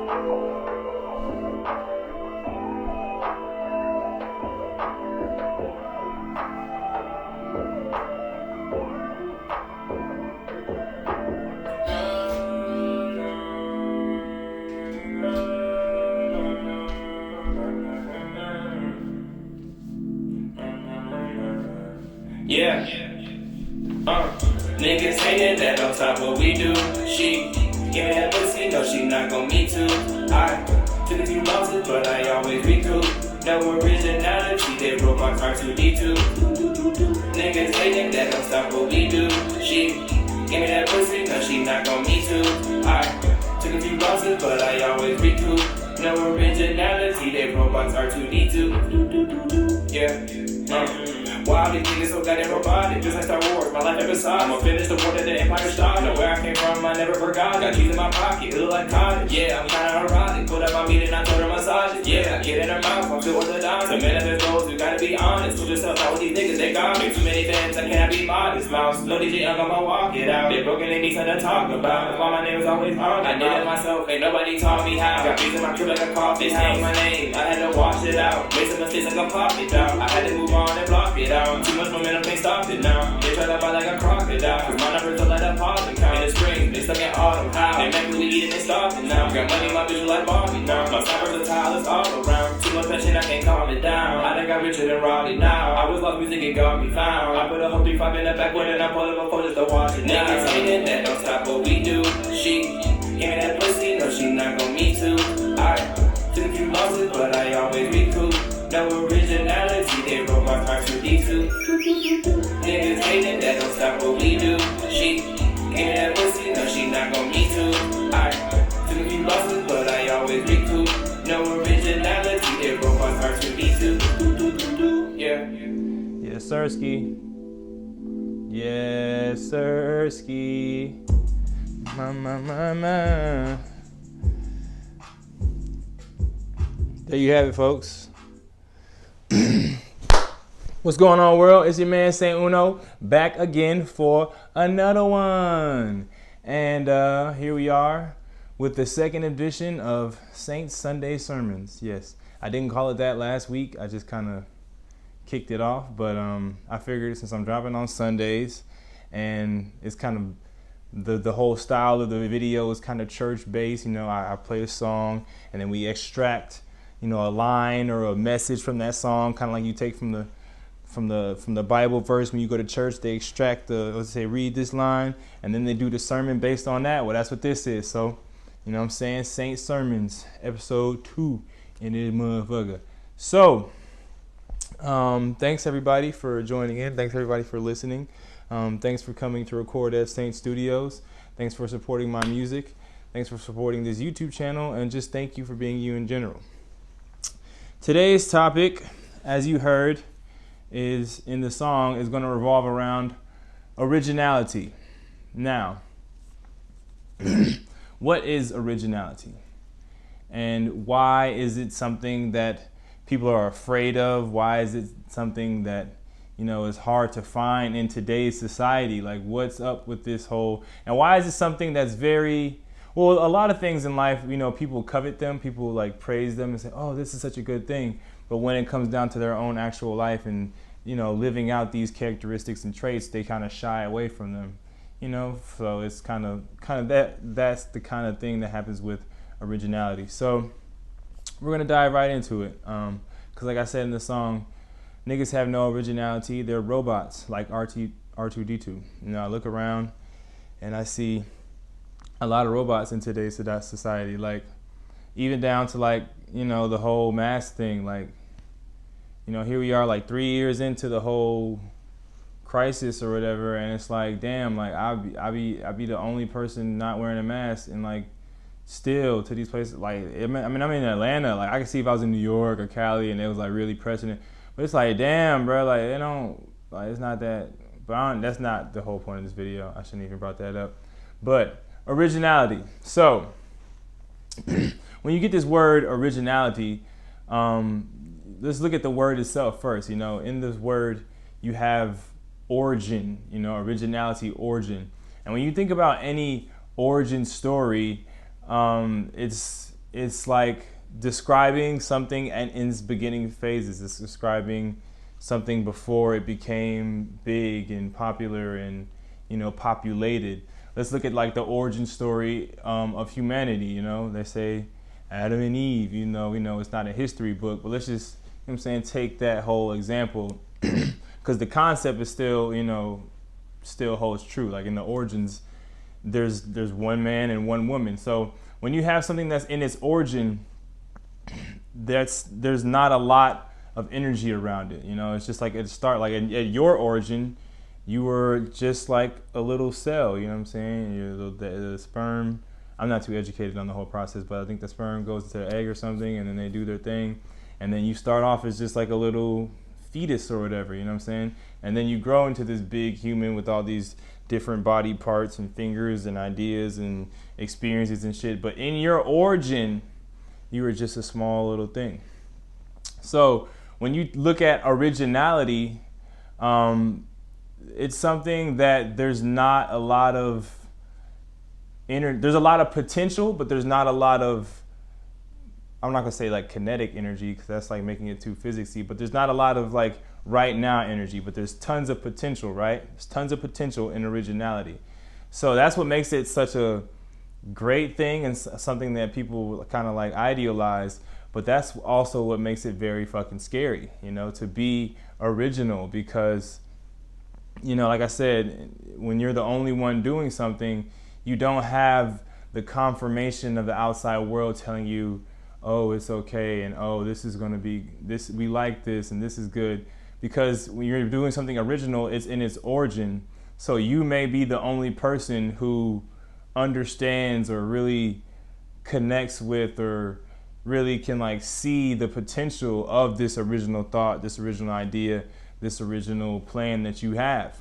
Yeah. Niggas hating that don't stop what we do. She give me that pussy, no, she not gon' me too. I took a few losses, but I always recoup. No originality, they broke my car 2D2. Niggas hating that don't stop what we do. She give me that pussy, no, she not gon' me too. I took a few losses, but I always recoup. No originality, they broke my car 2D2. Yeah. Why these niggas so goddamn robotic? Just like Star Wars, my life episode. I'ma finish the war that the Empire started. Know where I came from, I never forgot. Got cheese in my pocket, it look like cottage. Yeah, I'm kinda erotic. Put up my meat and I told her massage it. Yeah, I get in her mouth, I'm still orthodox. To manifest goals, we gotta be honest. Put yourself out with these niggas, they got me. Too many fans, I cannot be modest. Mouse, no DJ, I'm gonna walk it out. They broken, they need something to talk about. That's why my name is always on. I did it myself, ain't nobody taught me how. Got beats in my crib like a coffee house. My name, I had to wash it out. Made some mistakes, I can pop it down. I had to move on and block it out. Too much momentum, can't stop it now. They try to buy like a crocodile. Cause my numbers are like a poppin' count. In the spring, they stuck in autumn. How? They make me eating, they starving now. Got money, my bitch like Barbie now. My side versatile is all around. Too much passion, I can't calm it down. I done got richer than Roddy now. I was lost music, it got me found. I put a whole 3-5 in the back window and I pull it before just to watch it now. Niggas hating that don't stop what we do. She give me that pussy, no, she not gon' me too. I took a few losses, but I always recoup. No originality, they broke my car 2D2. Niggas hating that don't stop what we do. She give me that pussy, no, she not gon' me too. I took a few losses, but I always recoup. No originality, they broke my car 2D2. Yeah. Yes, Sirski. Yes, Sirski. Ma. There you have it, folks. What's going on, world? It's your man Saint Uno back again for another one. And here we are with the second edition of Saint Sunday Sermons. Yes, I didn't call it that last week. I just kind of kicked it off. But I figured since I'm dropping on Sundays and it's kind of the whole style of the video is kind of church-based. You know, I play a song and then we extract, you know, a line or a message from that song, kind of like you take from the Bible verse when you go to church. They extract let's say, read this line, and then they do the sermon based on that. Well, that's what this is. So, you know what I'm saying? Saint Sermons, episode 2 in this motherfucker. So, thanks everybody for joining in. Thanks everybody for listening. Thanks for coming to record at Saint Studios. Thanks for supporting my music. Thanks for supporting this YouTube channel, and just thank you for being you in general. Today's topic, as you heard, is in the song, is going to revolve around originality. Now, what is originality? And why is it something that people are afraid of? Why is it something that, you know, is hard to find in today's society? Like, what's up with this whole, and why is it something that's very, well, a lot of things in life, you know, people covet them, people like praise them and say, oh, this is such a good thing. But when it comes down to their own actual life and, you know, living out these characteristics and traits, they kind of shy away from them, you know. So it's kind of that's the kind of thing that happens with originality. So we're gonna dive right into it, because like I said in the song, niggas have no originality. They're robots like R2D2. You know, I look around and I see a lot of robots in today's society, like even down to, like, you know, the whole mask thing. Like, you know, here we are like 3 years into the whole crisis or whatever, and it's like, damn, like I be the only person not wearing a mask, and like still to these places, like I mean I'm in Atlanta, like I can see if I was in New York or Cali and it was like really pressing it, but it's like, damn, bro, like they don't, like it's not that. But that's not the whole point of this video. I shouldn't even brought that up. But originality. So when you get this word originality, let's look at the word itself first. You know, in this word you have origin, you know, originality, origin. And when you think about any origin story, it's it's like describing something and in its beginning phases. It's describing something before it became big and popular and, populated. Let's look at like the origin story of humanity. They say Adam and Eve. We know it's not a history book, but let's just, take that whole example, because the concept is still, still holds true. Like in the origins, there's one man and one woman. So when you have something that's in its origin, there's not a lot of energy around it. It's just like at your origin, you were just like a little cell. The sperm. I'm not too educated on the whole process, but I think the sperm goes into the egg or something, and then they do their thing, and then you start off as just like a little fetus or whatever. And then you grow into this big human with all these different body parts and fingers and ideas and experiences and shit. But in your origin, you were just a small little thing. So when you look at originality, it's something that there's not a lot of there's a lot of potential, but there's not a lot of, I'm not gonna say like kinetic energy, because that's like making it too physicsy, but there's not a lot of like right now energy, but there's tons of potential, right? There's tons of potential in originality. So that's what makes it such a great thing and something that people kind of like idealize, but that's also what makes it very fucking scary, to be original, because, like I said, when you're the only one doing something, you don't have the confirmation of the outside world telling you, oh, it's okay, and oh, this is going to be this, we like this, and this is good. Because when you're doing something original, it's in its origin. So you may be the only person who understands or really connects with or really can like see the potential of this original thought, this original idea, this original plan that you have.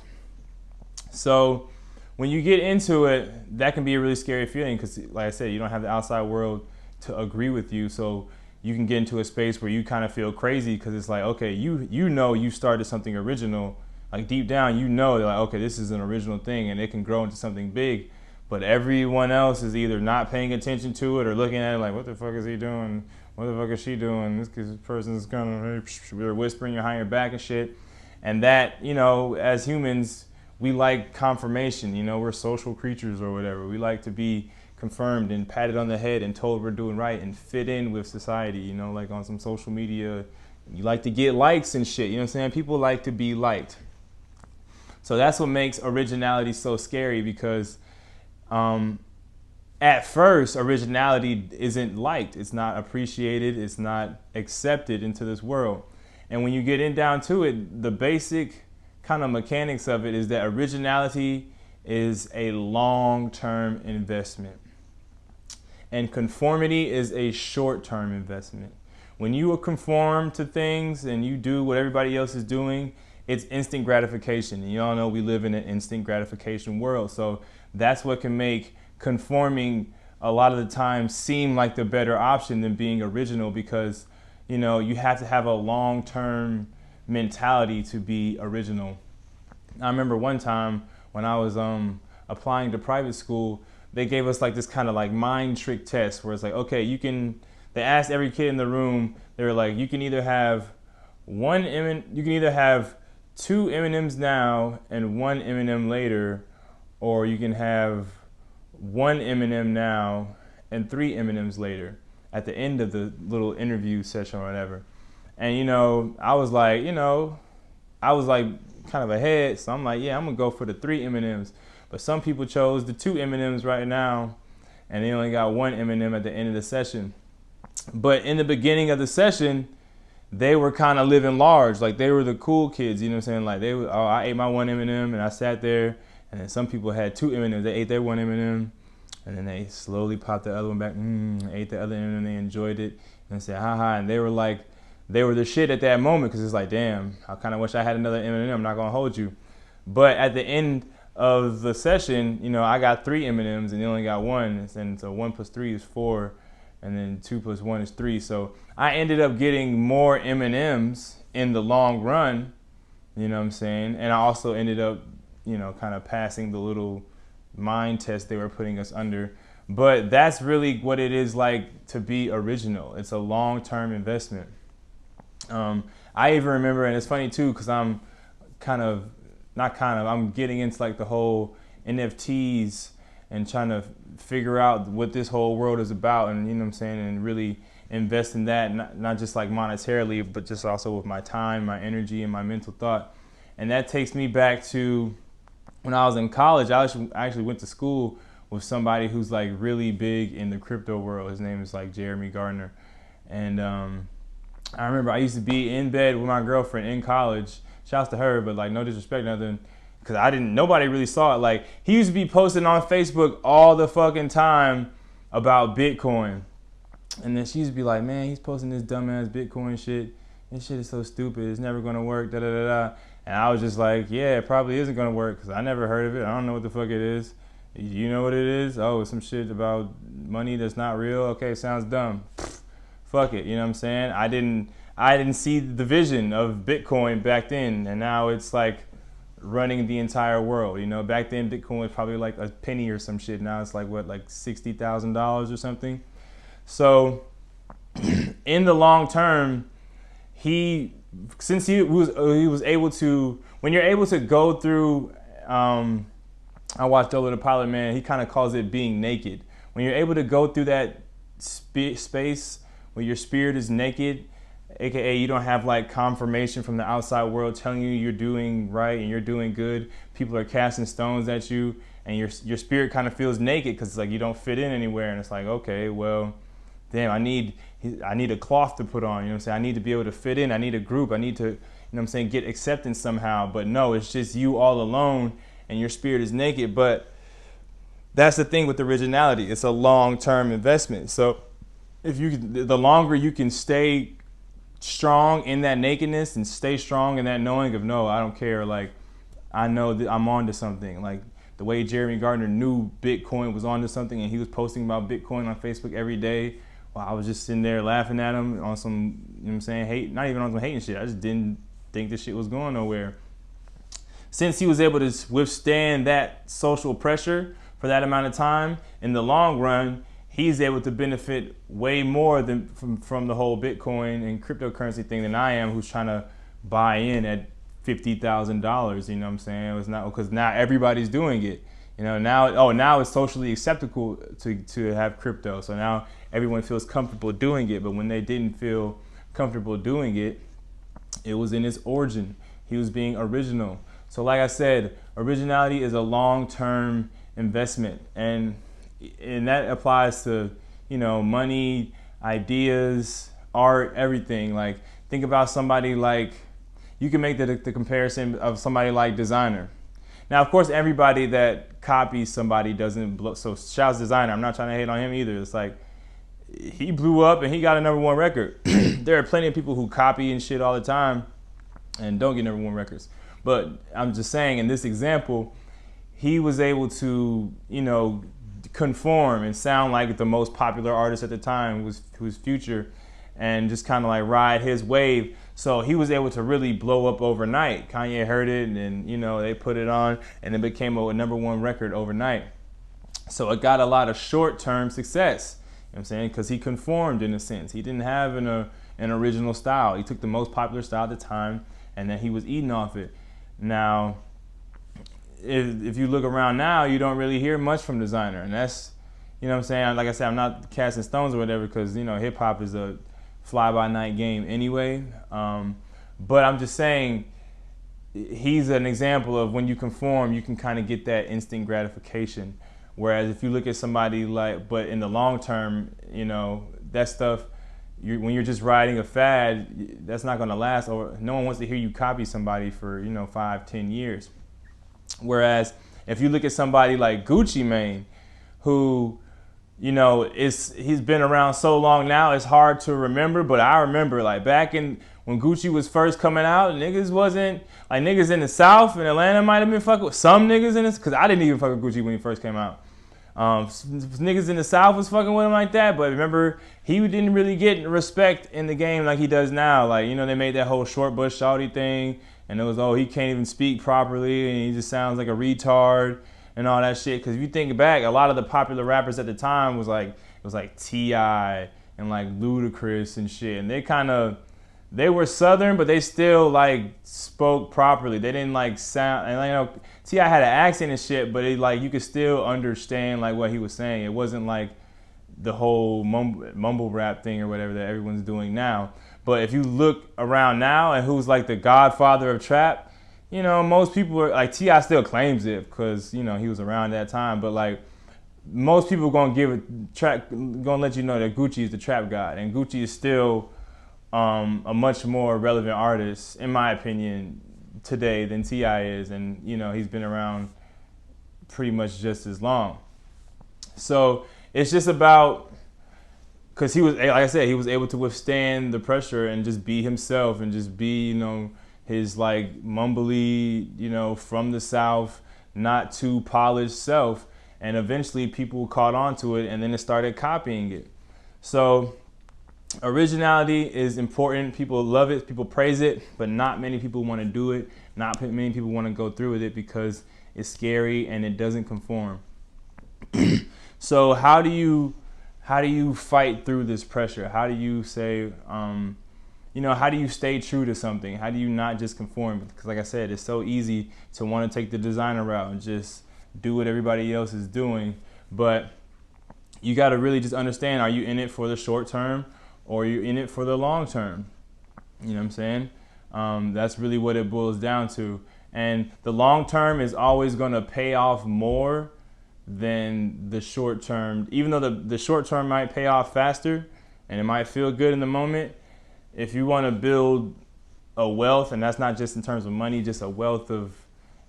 So when you get into it, that can be a really scary feeling, because like I said, you don't have the outside world to agree with you. So you can get into a space where you kind of feel crazy, because it's like, okay, you started something original, like deep down, like, okay, this is an original thing, and it can grow into something big, but everyone else is either not paying attention to it or looking at it like, what the fuck is he doing? What the fuck is she doing? This person's kind of whispering behind your back and shit. And that, as humans, we like confirmation. We're social creatures or whatever. We like to be confirmed and patted on the head and told we're doing right and fit in with society, like on some social media. You like to get likes and shit, People like to be liked. So that's what makes originality so scary, because at first, originality isn't liked. It's not appreciated. It's not accepted into this world. And when you get down to it, the basic kind of mechanics of it is that originality is a long-term investment, and conformity is a short-term investment. When you conform to things and you do what everybody else is doing, it's instant gratification. And you all know we live in an instant gratification world. So that's what can make conforming a lot of the time seem like the better option than being original, because you have to have a long-term mentality to be original. I remember one time when I was applying to private school, they gave us like this kind of like mind trick test where it's like, okay, they asked every kid in the room, they were like, you can either have two M&Ms now and one M&M later, or you can have one M&M now and three M&Ms later at the end of the little interview session or whatever. And I was like kind of ahead, so I'm like, yeah, I'm gonna go for the three M&Ms. But some people chose the two M&Ms right now, and they only got one M&M at the end of the session. But in the beginning of the session, they were kind of living large, like they were the cool kids, Like I ate my one M&M and I sat there, and then some people had two M&Ms. They ate their one M&M, and then they slowly popped the other one back, ate the other M&M, they enjoyed it, and said, haha, and they were like, they were the shit at that moment, because it's like, damn, I kind of wish I had another M&M, I'm not going to hold you. But at the end of the session, I got three M&Ms and they only got one, and so 1 plus 3 is 4, and then 2 plus 1 is 3. So I ended up getting more M&Ms in the long run, And I also ended up, kind of passing the little mind test they were putting us under. But that's really what it is like to be original. It's a long-term investment. I even remember, and it's funny too, because I'm I'm getting into like the whole NFTs and trying to figure out what this whole world is about, and you know what I'm saying, and really invest in that, not just like monetarily, but just also with my time, my energy, and my mental thought. And that takes me back to when I was in college. I actually went to school with somebody who's like really big in the crypto world. His name is like Jeremy Gardner. And I remember I used to be in bed with my girlfriend in college. Shouts to her, but like no disrespect, nothing. Cause nobody really saw it. Like he used to be posting on Facebook all the fucking time about Bitcoin. And then she used to be like, man, he's posting this dumbass Bitcoin shit. This shit is so stupid. It's never gonna work, da da da da. And I was just like, yeah, it probably isn't gonna work because I never heard of it. I don't know what the fuck it is. You know what it is? Oh, it's some shit about money that's not real. Okay, sounds dumb. Fuck it. You know what I'm saying? I didn't see the vision of Bitcoin back then, and now it's like running the entire world. You know, back then Bitcoin was probably like a penny or some shit. Now it's like what, like $60,000 or something. So in the long term, since he was able to, when you're able to go through, I watched Dolo the Pilot, man, he kind of calls it being naked. When you're able to go through that space where your spirit is naked, aka you don't have like confirmation from the outside world telling you you're doing right and you're doing good. People are casting stones at you, and your spirit kind of feels naked because it's like you don't fit in anywhere, and it's like, okay, well, damn, I need a cloth to put on, you know what I'm saying? I need to be able to fit in. I need a group. I need to, you know what I'm saying, get acceptance somehow. But no, it's just you all alone and your spirit is naked. But that's the thing with originality. It's a long-term investment. So the longer you can stay strong in that nakedness and stay strong in that knowing of, no, I don't care. Like, I know that I'm onto something. Like the way Jeremy Gardner knew Bitcoin was onto something, and he was posting about Bitcoin on Facebook every day. Well, I was just sitting there laughing at him on some, you know what I'm saying, hate, not even on some hating shit. I just didn't think this shit was going nowhere. Since he was able to withstand that social pressure for that amount of time, in the long run, he's able to benefit way more than from the whole Bitcoin and cryptocurrency thing than I am, who's trying to buy in at $50,000. You know what I'm saying? It's not because now everybody's doing it. You know, now it's socially acceptable to have crypto. So now everyone feels comfortable doing it. But when they didn't feel comfortable doing it, it was in its origin. He was being original. So like I said, originality is a long-term investment, and that applies to, you know, money, ideas, art, everything. Like, think about somebody like, you can make the comparison of somebody like Designer. Now, of course, everybody that copies somebody doesn't blow. So shouts Designer. I'm not trying to hate on him either. It's like, he blew up and he got a #1 record. There are plenty of people who copy and shit all the time and don't get #1 records. But I'm just saying, in this example, he was able to, you know, conform and sound like the most popular artist at the time, was Future, and just kind of like ride his wave. So he was able to really blow up overnight. Kanye heard it, and then, you know, they put it on, and it became a #1 record overnight. So it got a lot of short-term success. You know what I'm saying? Because he conformed in a sense. He didn't have an original style. He took the most popular style at the time, and then he was eating off it. Now, if you look around now, you don't really hear much from Designer, and that's, you know what I'm saying? Like I said, I'm not casting stones or whatever, because, you know, hip hop is a fly-by-night game anyway. But I'm just saying, he's an example of when you conform, you can kind of get that instant gratification. Whereas if you look at somebody like, but in the long term, you know, that stuff, when you're just riding a fad, that's not going to last. Or no one wants to hear you copy somebody for, you know, 5-10 years. Whereas if you look at somebody like Gucci Mane, who, you know, he's been around so long now, it's hard to remember. But I remember, like, back in when Gucci was first coming out, niggas wasn't, like, niggas in the South and Atlanta might have been fucking with some niggas in this, because I didn't even fuck with Gucci when he first came out. Niggas in the South was fucking with him like that, but remember, he didn't really get respect in the game like he does now. Like, you know, they made that whole short bush shawty thing, and it was, oh, he can't even speak properly, and he just sounds like a retard, and all that shit. Because if you think back, a lot of the popular rappers at the time was like T.I. and like Ludacris and shit, and they were Southern, but they still like spoke properly. They didn't like sound, and T.I. had an accent and shit, but it like you could still understand like what he was saying. It wasn't like the whole mumble rap thing or whatever that everyone's doing now. But if you look around now and who's like the godfather of trap, most people are like, T.I. still claims it because he was around that time, but like most people gonna let you know that Gucci is the trap god, and Gucci is still a much more relevant artist, in my opinion, today than T.I. is, and he's been around pretty much just as long. So it's just about, because he was, like I said, he was able to withstand the pressure and just be himself and just be, his like mumbly, from the South, not too polished self. And eventually people caught on to it, and then it started copying it. So originality is important. People love it, people praise it, but not many people want to do it. Not many people want to go through with it because it's scary and it doesn't conform. So how do you fight through this pressure? How do you say, how do you stay true to something? How do you not just conform? Because like I said, it's so easy to want to take the designer route and just do what everybody else is doing. But you got to really just understand, are you in it for the short term or are you in it for the long term? You know what I'm saying? That's really what it boils down to. And the long term is always going to pay off more than the short term. Even though the short term might pay off faster and it might feel good in the moment, if you want to build a wealth, and that's not just in terms of money, just a wealth of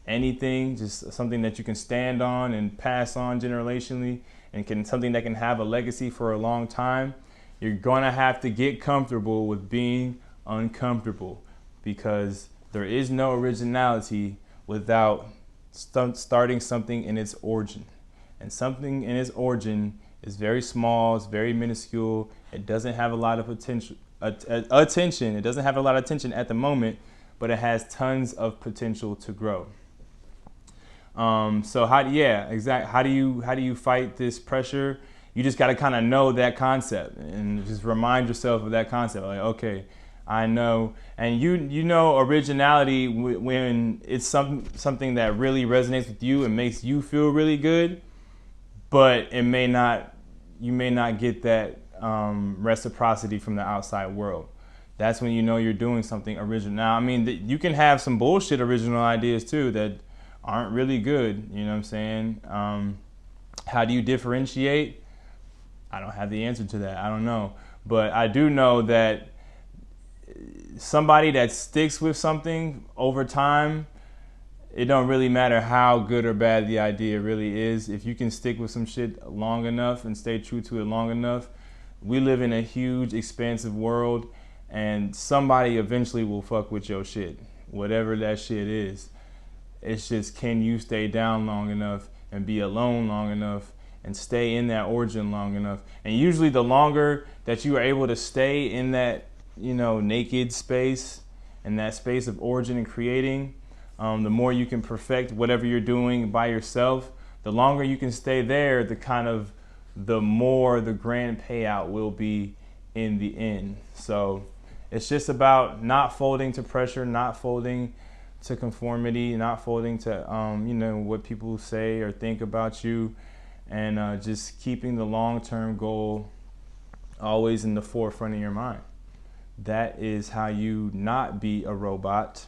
anything, just something that you can stand on and pass on generationally, and something that can have a legacy for a long time, you're going to have to get comfortable with being uncomfortable, because there is no originality without starting something in its origin. And something in its origin is very small, it's very minuscule, it doesn't have a lot of attention. It doesn't have a lot of attention at the moment, but it has tons of potential to grow. So how do you fight this pressure? You just got to kind of know that concept and just remind yourself of that concept. Like, okay, I know, and you know originality when it's something that really resonates with you and makes you feel really good, but you may not get that reciprocity from the outside world. That's when you know you're doing something original. Now, I mean, you can have some bullshit original ideas too that aren't really good. You know what I'm saying? How do you differentiate? I don't have the answer to that. I don't know. But I do know that somebody that sticks with something over time, it don't really matter how good or bad the idea really is. If you can stick with some shit long enough and stay true to it long enough, we live in a huge, expansive world, and somebody eventually will fuck with your shit, whatever that shit is. It's just, can you stay down long enough and be alone long enough and stay in that origin long enough? And usually the longer that you are able to stay in that, naked space and that space of origin and creating, the more you can perfect whatever you're doing by yourself. The longer you can stay there, the more the grand payout will be in the end. So it's just about not folding to pressure, not folding to conformity, not folding to what people say or think about you, and just keeping the long-term goal always in the forefront of your mind. That is how you not be a robot,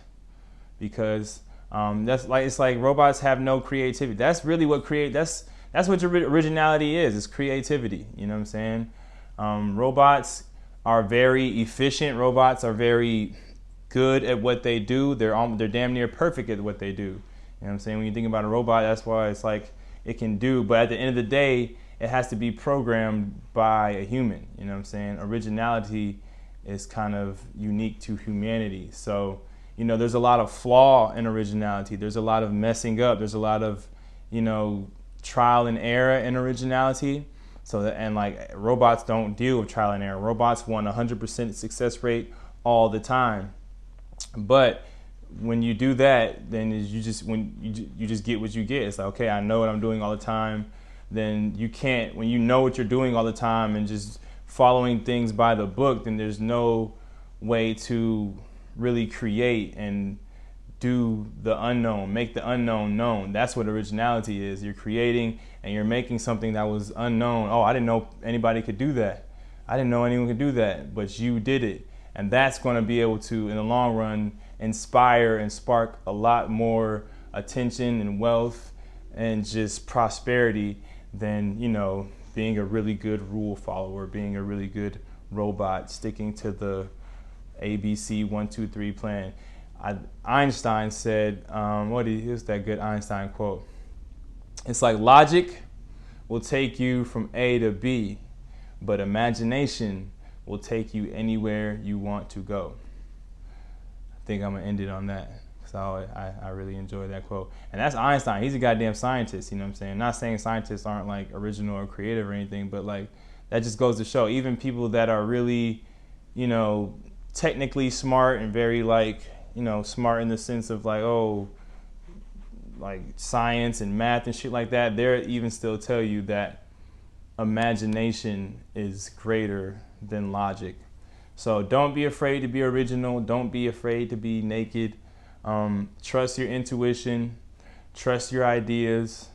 because it's like robots have no creativity. That's really what that's what originality is. It's creativity. You know what I'm saying? Robots are very efficient. Robots are very good at what they do. They're damn near perfect at what they do. You know what I'm saying? When you think about a robot, that's why it's like it can do. But at the end of the day, it has to be programmed by a human. You know what I'm saying? Originality is kind of unique to humanity. So, there's a lot of flaw in originality. There's a lot of messing up. There's a lot of, trial and error in originality. And robots don't deal with trial and error. Robots want 100% success rate all the time. But when you do that, then you just get what you get. It's like, okay, I know what I'm doing all the time. Then you can't, when you know what you're doing all the time and just following things by the book, then there's no way to really create and do the unknown, make the unknown known. That's what originality is. You're creating and you're making something that was unknown. Oh, I didn't know anybody could do that. I didn't know anyone could do that, but you did it. And that's going to be able to, in the long run, inspire and spark a lot more attention and wealth and just prosperity than, you know, being a really good rule follower, being a really good robot, sticking to the ABC 1, 2, 3 plan. Einstein said, here's that good Einstein quote. It's like logic will take you from A to B, but imagination will take you anywhere you want to go. I think I'm gonna end it on that. So I really enjoy that quote. And that's Einstein. He's a goddamn scientist, you know what I'm saying? I'm not saying scientists aren't like original or creative or anything, but like that just goes to show even people that are really, you know, technically smart and very like, you know, smart in the sense of like, oh, like science and math and shit like that, they're even still tell you that imagination is greater than logic. So don't be afraid to be original. Don't be afraid to be naked. Trust your intuition. Trust your ideas.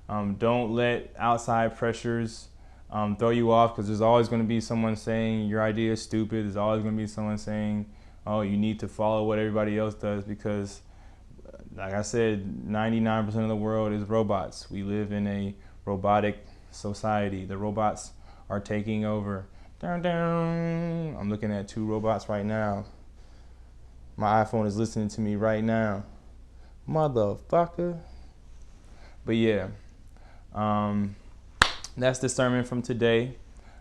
Don't let outside pressures throw you off, because there's always going to be someone saying your idea is stupid. There's always going to be someone saying, oh, you need to follow what everybody else does, because like I said, 99% of the world is robots. We live in a robotic society. The robots are taking over. Down, down. I'm looking at 2 robots right now. My iPhone is listening to me right now. Motherfucker. But yeah, that's the sermon from today.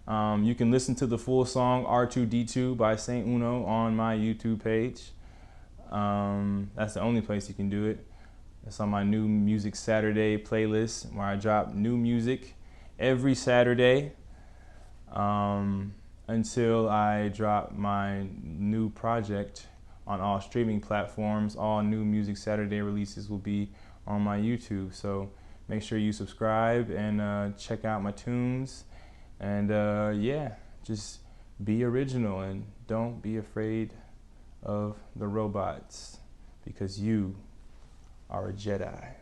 You can listen to the full song R2D2 by Saint Uno on my YouTube page. That's the only place you can do it. It's on my New Music Saturday playlist, where I drop new music every Saturday until I drop my new project on all streaming platforms. All New Music Saturday releases will be on my YouTube. So make sure you subscribe and check out my tunes. And yeah, just be original and don't be afraid of the robots, because you are a Jedi.